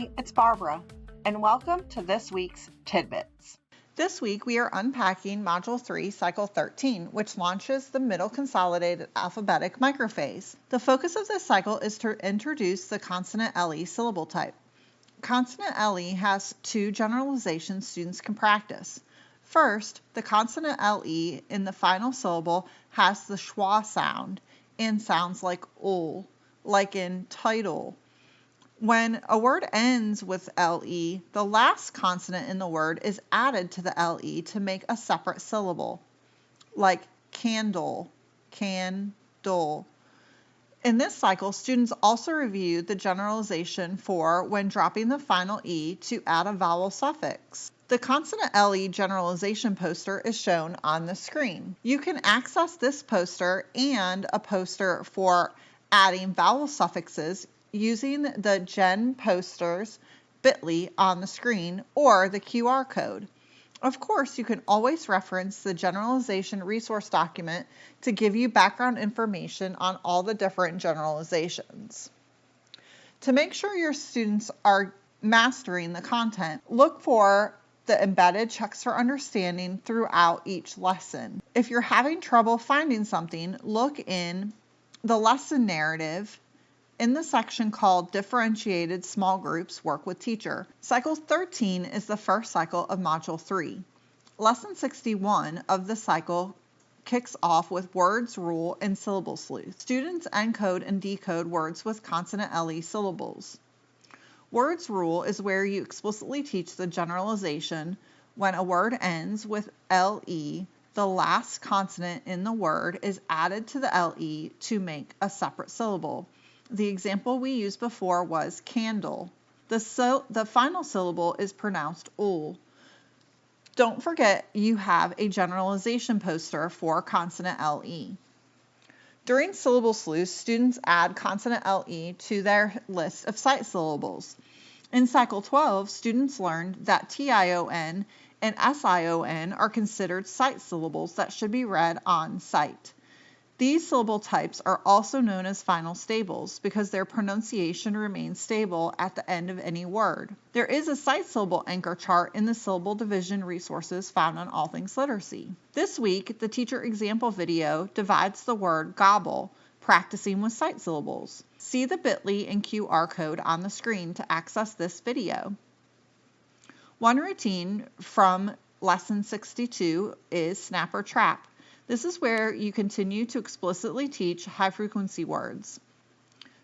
Hi, it's Barbara, and welcome to this week's Tidbits. This week we are unpacking Module 3, Cycle 13, which launches the Middle Consolidated Alphabetic Microphase. The focus of this cycle is to introduce the consonant LE syllable type. Consonant LE has two generalizations students can practice. First, the consonant LE in the final syllable has the schwa sound and sounds like ul, like in title. When a word ends with LE, the last consonant in the word is added to the LE to make a separate syllable, like candle, can-dole. In this cycle, students also review the generalization for when dropping the final E to add a vowel suffix. The consonant LE generalization poster is shown on the screen. You can access this poster and a poster for adding vowel suffixes using the Gen Posters bit.ly on the screen or the QR code. Of course, you can always reference the generalization resource document to give you background information on all the different generalizations. To make sure your students are mastering the content, look for the embedded checks for understanding throughout each lesson. If you're having trouble finding something, look in the lesson narrative in the section called Differentiated Small Groups Work with Teacher. Cycle 13 is the first cycle of Module 3. Lesson 61 of the cycle kicks off with words, rule, and syllable sleuth. Students encode and decode words with consonant LE syllables. Words rule is where you explicitly teach the generalization when a word ends with LE, the last consonant in the word is added to the LE to make a separate syllable. The example we used before was candle. The final syllable is pronounced ul. Don't forget you have a generalization poster for consonant LE. During syllable sleuth, students add consonant LE to their list of sight syllables. In Cycle 12, students learned that TION and SION are considered sight syllables that should be read on sight. These syllable types are also known as final stables because their pronunciation remains stable at the end of any word. There is a sight syllable anchor chart in the syllable division resources found on All Things Literacy. This week, the teacher example video divides the word gobble, practicing with sight syllables. See the bit.ly and QR code on the screen to access this video. One routine from Lesson 62 is snap or trap. This is where you continue to explicitly teach high-frequency words.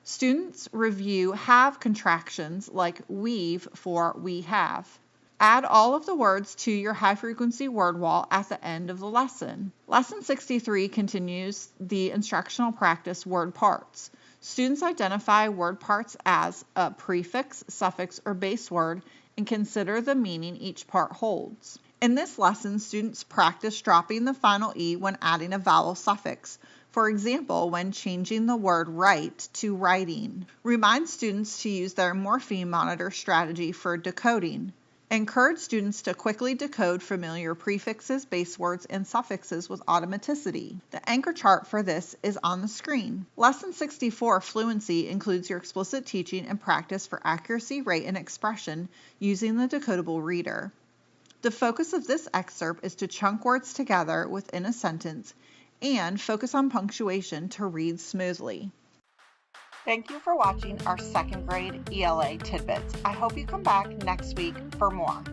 Students review have contractions like weave for we have. Add all of the words to your high-frequency word wall at the end of the lesson. Lesson 63 continues the instructional practice word parts. Students identify word parts as a prefix, suffix, or base word and consider the meaning each part holds. In this lesson, students practice dropping the final E when adding a vowel suffix. For example, when changing the word write to writing. Remind students to use their morpheme monitor strategy for decoding. Encourage students to quickly decode familiar prefixes, base words, and suffixes with automaticity. The anchor chart for this is on the screen. Lesson 64, Fluency, includes your explicit teaching and practice for accuracy, rate, and expression using the decodable reader. The focus of this excerpt is to chunk words together within a sentence and focus on punctuation to read smoothly. Thank you for watching our second grade ELA Tidbits. I hope you come back next week for more.